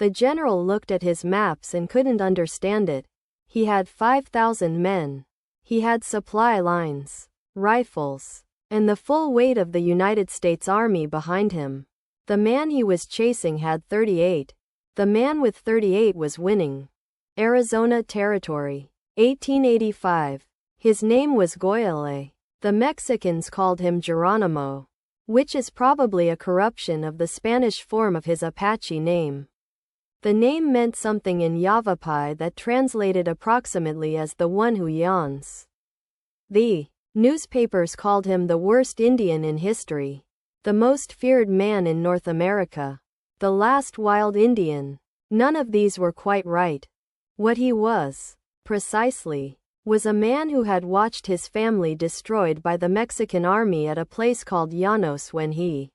The general looked at his maps and couldn't understand it. He had 5,000 men. He had supply lines, rifles, and the full weight of the United States Army behind him. The man he was chasing had 38. The man with 38 was winning. Arizona Territory, 1885. His name was Goyele. The Mexicans called him Geronimo, which is probably a corruption of the Spanish form of his Apache name. The name meant something in Yavapai that translated approximately as the one who yawns. The newspapers called him the worst Indian in history, the most feared man in North America, the last wild Indian. None of these were quite right. What he was, precisely, was a man who had watched his family destroyed by the Mexican army at a place called Llanos when he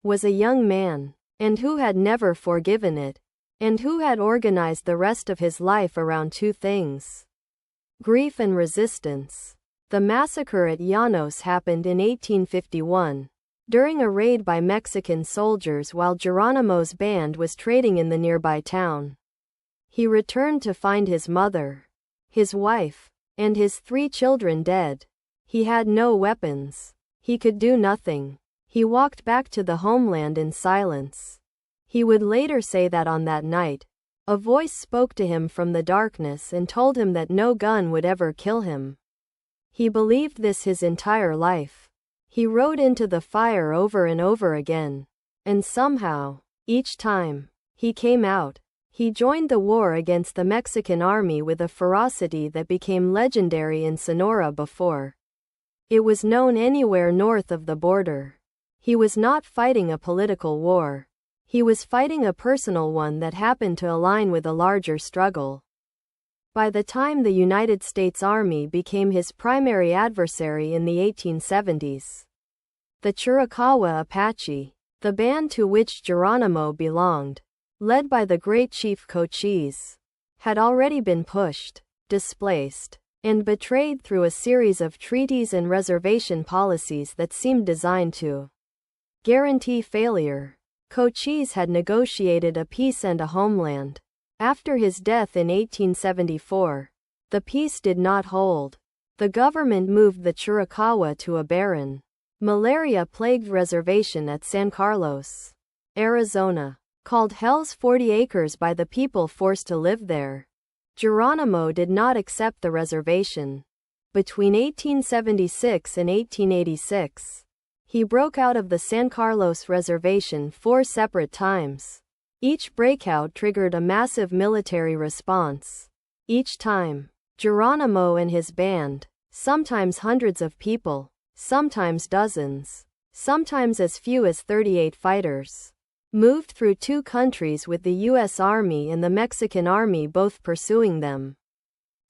was a young man, and who had never forgiven it, and who had organized the rest of his life around two things: grief and resistance. The massacre at Llanos happened in 1851, during a raid by Mexican soldiers while Geronimo's band was trading in the nearby town. He returned to find his mother, his wife, and his 3 children dead. He had no weapons. He could do nothing. He walked back to the homeland in silence. He would later say that on that night, a voice spoke to him from the darkness and told him that no gun would ever kill him. He believed this his entire life. He rode into the fire over and over again. And somehow, each time, he came out. He joined the war against the Mexican army with a ferocity that became legendary in Sonora before it was known anywhere north of the border. He was not fighting a political war. He was fighting a personal one that happened to align with a larger struggle. By the time the United States Army became his primary adversary in the 1870s, the Chiricahua Apache, the band to which Geronimo belonged, led by the great chief Cochise, had already been pushed, displaced, and betrayed through a series of treaties and reservation policies that seemed designed to guarantee failure. Cochise had negotiated a peace and a homeland. After his death in 1874, the peace did not hold. The government moved the Chiricahua to a barren, malaria-plagued reservation at San Carlos, Arizona, called Hell's 40 Acres by the people forced to live there. Geronimo did not accept the reservation. Between 1876 and 1886, he broke out of the San Carlos reservation 4 separate times. Each breakout triggered a massive military response. Each time, Geronimo and his band, sometimes hundreds of people, sometimes dozens, sometimes as few as 38 fighters, moved through 2 countries with the U.S. Army and the Mexican Army both pursuing them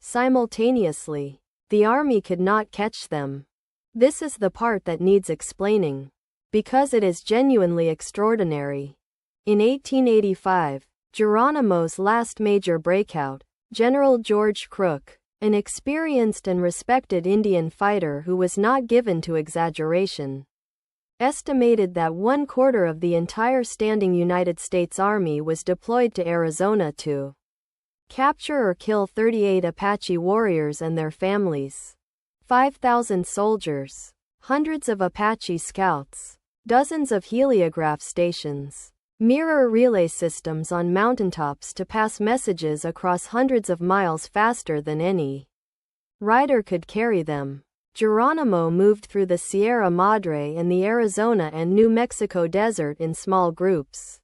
simultaneously. The Army could not catch them. This is the part that needs explaining, because it is genuinely extraordinary. In 1885, Geronimo's last major breakout, General George Crook, an experienced and respected Indian fighter who was not given to exaggeration, estimated that 1/4 of the entire standing United States Army was deployed to Arizona to capture or kill 38 Apache warriors and their families. 5,000 soldiers, hundreds of Apache scouts, dozens of heliograph stations, mirror relay systems on mountaintops to pass messages across hundreds of miles faster than any rider could carry them. Geronimo moved through the Sierra Madre and the Arizona and New Mexico desert in small groups,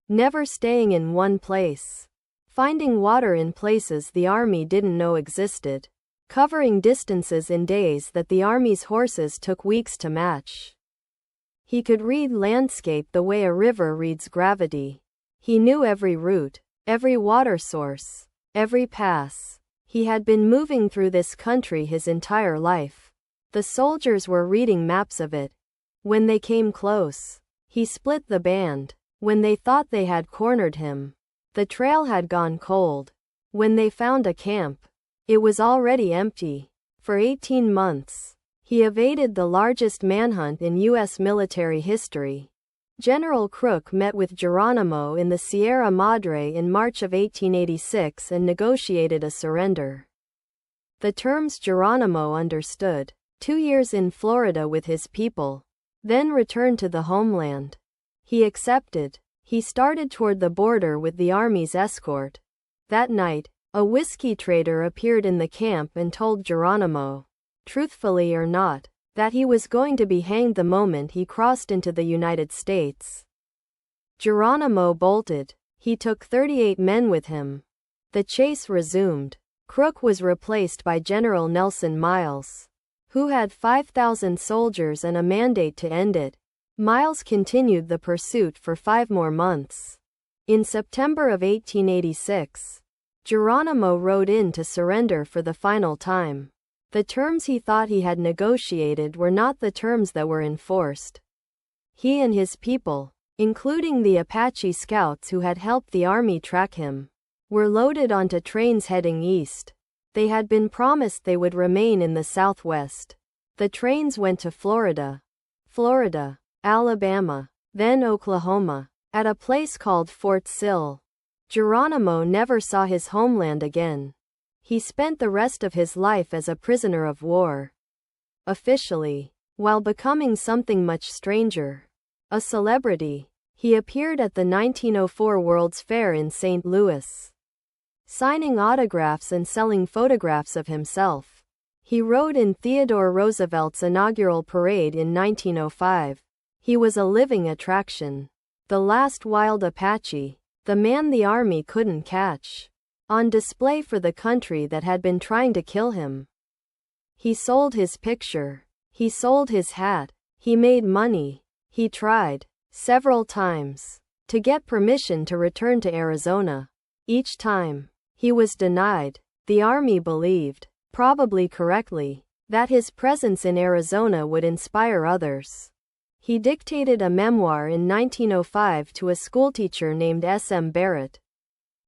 never staying in one place, finding water in places the army didn't know existed, covering distances in days that the army's horses took weeks to match. He could read landscape the way a river reads gravity. He knew every route, every water source, every pass. He had been moving through this country his entire life. The soldiers were reading maps of it. When they came close, he split the band. When they thought they had cornered him, the trail had gone cold. When they found a camp, it was already empty. For 18 months, he evaded the largest manhunt in U.S. military history. General Crook met with Geronimo in the Sierra Madre in March of 1886 and negotiated a surrender. The terms Geronimo understood. 2 years in Florida with his people. Then returned to the homeland. He accepted. He started toward the border with the Army's escort. That night, a whiskey trader appeared in the camp and told Geronimo, truthfully or not, that he was going to be hanged the moment he crossed into the United States. Geronimo bolted. He took 38 men with him. The chase resumed. Crook was replaced by General Nelson Miles, who had 5,000 soldiers and a mandate to end it. Miles continued the pursuit for 5 more months. In September of 1886, Geronimo rode in to surrender for the final time. The terms he thought he had negotiated were not the terms that were enforced. He and his people, including the Apache scouts who had helped the Army track him, were loaded onto trains heading east. They had been promised they would remain in the Southwest. The trains went to Florida, Alabama, then Oklahoma, at a place called Fort Sill. Geronimo never saw his homeland again. He spent the rest of his life as a prisoner of war. Officially, while becoming something much stranger, a celebrity, he appeared at the 1904 World's Fair in St. Louis, signing autographs and selling photographs of himself. He rode in Theodore Roosevelt's inaugural parade in 1905. He was a living attraction. The last wild Apache, the man the Army couldn't catch, on display for the country that had been trying to kill him. He sold his picture. He sold his hat. He made money. He tried, several times, to get permission to return to Arizona. Each time, he was denied. The Army believed, probably correctly, that his presence in Arizona would inspire others. He dictated a memoir in 1905 to a schoolteacher named S.M. Barrett.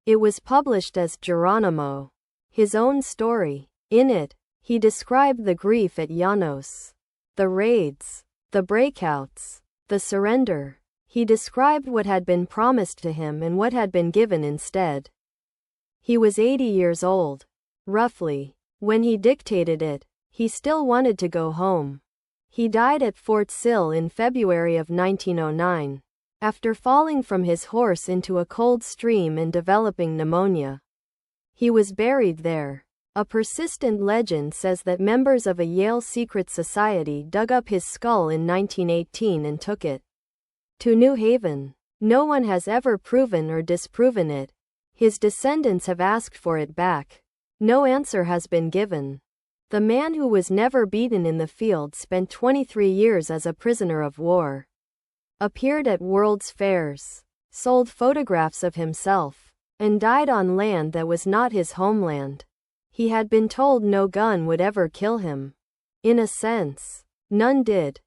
It was published as Geronimo, his own story. In it, he described the grief at Llanos, the raids, the breakouts, the surrender. He described what had been promised to him and what had been given instead. He was 80 years old, roughly. When he dictated it, he still wanted to go home. He died at Fort Sill in February of 1909. After falling from his horse into a cold stream and developing pneumonia. He was buried there. A persistent legend says that members of a Yale secret society dug up his skull in 1918 and took it to New Haven. No one has ever proven or disproven it. His descendants have asked for it back. No answer has been given. The man who was never beaten in the field spent 23 years as a prisoner of war. Appeared at World's Fairs, sold photographs of himself, and died on land that was not his homeland. He had been told no gun would ever kill him. In a sense, none did.